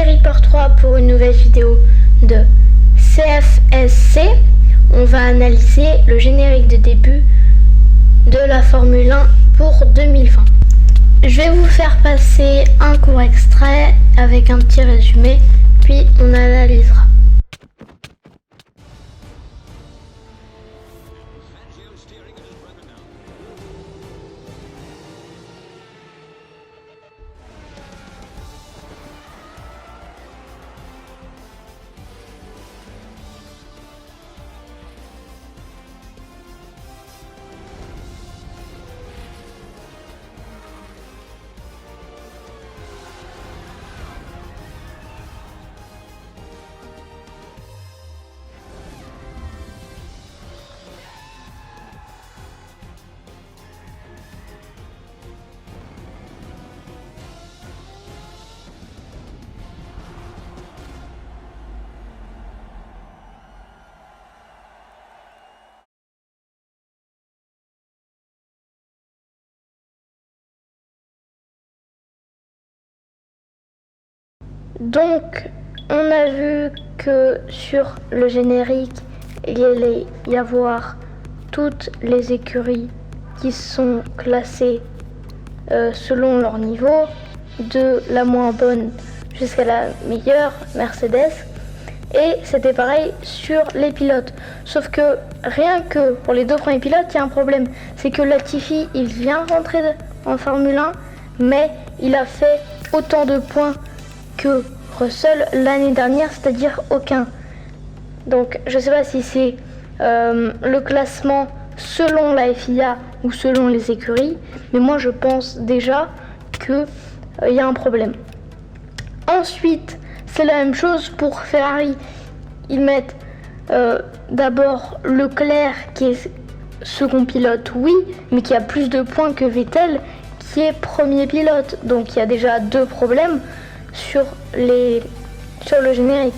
c'est Reaper 3 pour une nouvelle vidéo de CFSC. On va analyser le générique de début de la Formule 1 pour 2020. Je vais vous faire passer un court extrait avec un petit résumé, puis on analysera. Donc, on a vu que sur le générique, il allait y avoir toutes les écuries qui sont classées selon leur niveau, de la moins bonne jusqu'à la meilleure, Mercedes. Et c'était pareil sur les pilotes. Sauf que rien que pour les deux premiers pilotes, il y a un problème. C'est que Latifi, il vient rentrer en Formule 1, mais il a fait autant de points que Russell l'année dernière, c'est-à-dire aucun. Donc je ne sais pas si c'est le classement selon la FIA ou selon les écuries, mais moi je pense déjà qu'il y a un problème. Ensuite, c'est la même chose pour Ferrari. Ils mettent d'abord Leclerc qui est second pilote, oui, mais qui a plus de points que Vettel qui est premier pilote. Donc il y a déjà deux problèmes sur le générique.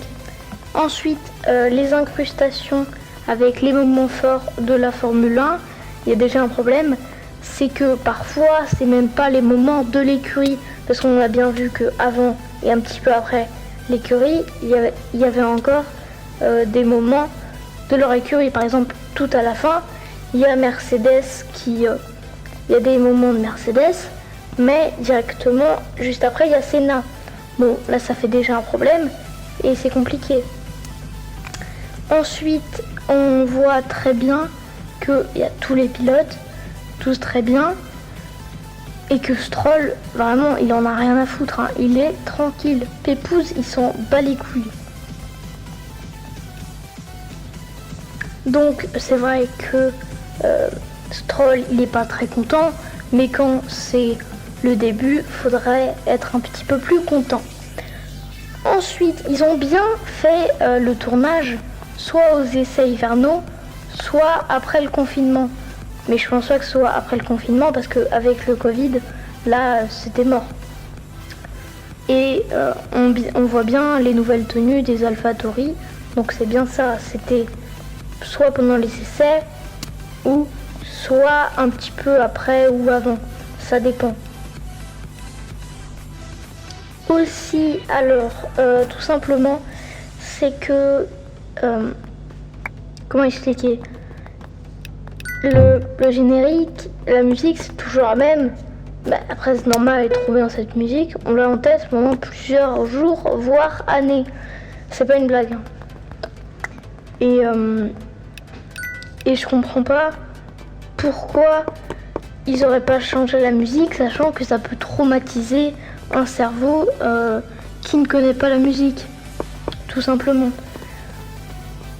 Ensuite, les incrustations avec les moments forts de la Formule 1, il y a déjà un problème, c'est que parfois c'est même pas les moments de l'écurie, parce qu'on a bien vu que avant et un petit peu après l'écurie, il y avait encore des moments de leur écurie. Par exemple, tout à la fin, il y a Mercedes il y a des moments de Mercedes, mais directement juste après il y a Senna. Bon, là ça fait déjà un problème et c'est compliqué. Ensuite, on voit très bien qu'il y a tous les pilotes, tous très bien, et que Stroll, vraiment, il en a rien à foutre, hein. Il est tranquille. Pépouze, il s'en bat les couilles. Donc, c'est vrai que Stroll, il n'est pas très content, mais quand c'est le début, faudrait être un petit peu plus content. Ensuite, ils ont bien fait le tournage, soit aux essais hivernaux, soit après le confinement. Mais je pense pas que ce soit après le confinement, parce qu'avec le Covid, là, c'était mort. Et on voit bien les nouvelles tenues des AlphaTauri, donc c'est bien ça. C'était soit pendant les essais, ou soit un petit peu après ou avant. Ça dépend. Aussi, alors, tout simplement, c'est que... comment expliquer ? Le générique, la musique, c'est toujours la même. Bah, après, c'est normal de trouver dans cette musique. On l'a en tête pendant plusieurs jours, voire années. C'est pas une blague. Hein. Et je comprends pas pourquoi ils auraient pas changé la musique, sachant que ça peut traumatiser un cerveau qui ne connaît pas la musique, tout simplement.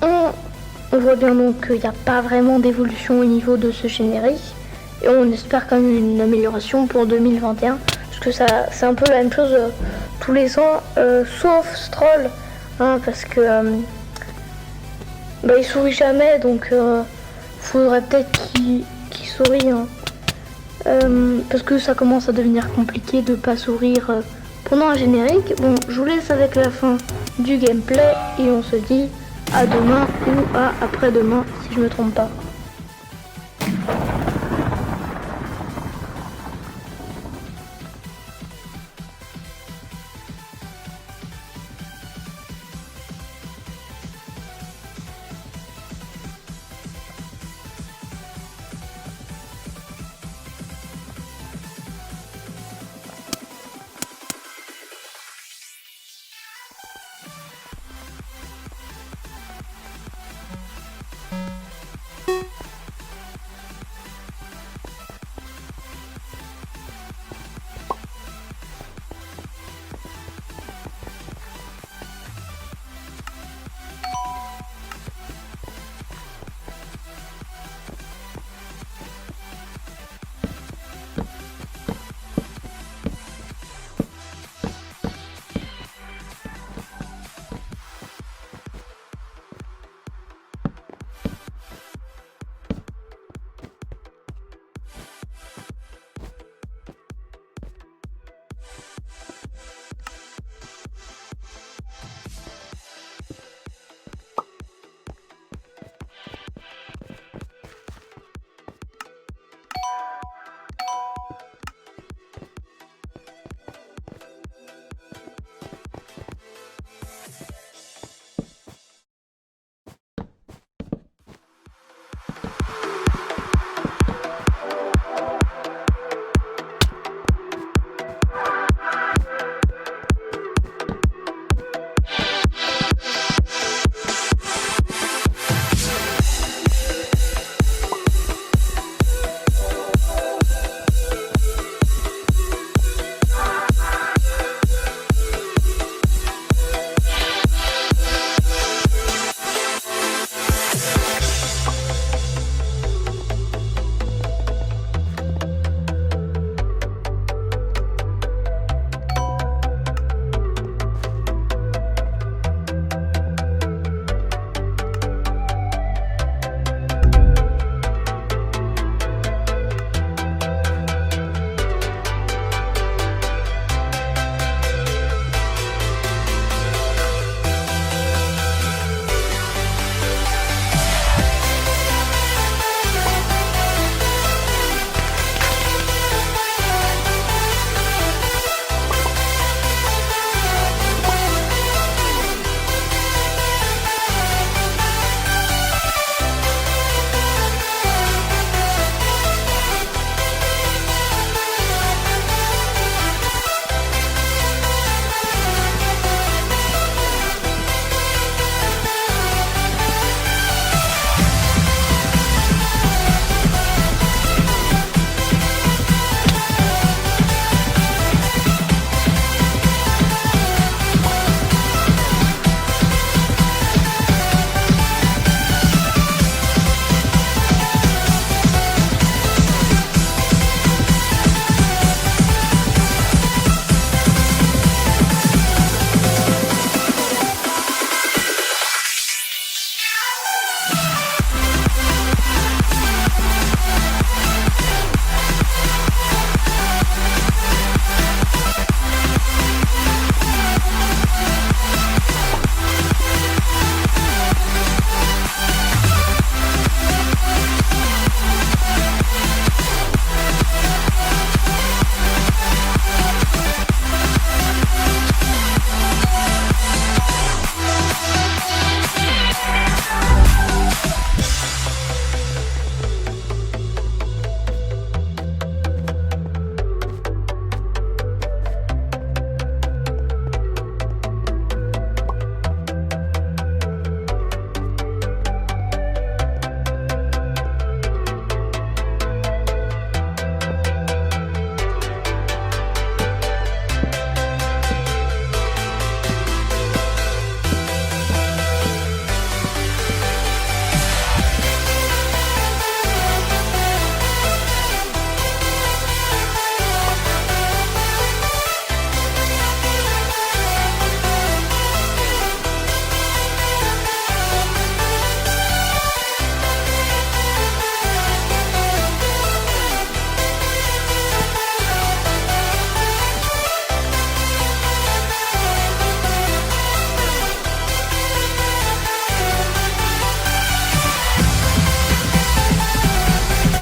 On voit bien donc qu'il n'y a pas vraiment d'évolution au niveau de ce générique, et on espère quand même une amélioration pour 2021, parce que c'est un peu la même chose tous les ans, sauf Stroll, hein, parce que il sourit jamais, donc faudrait peut-être qu'il sourie. Hein. Parce que ça commence à devenir compliqué de pas sourire pendant un générique. Bon, je vous laisse avec la fin du gameplay et on se dit à demain ou à après-demain si je me trompe pas.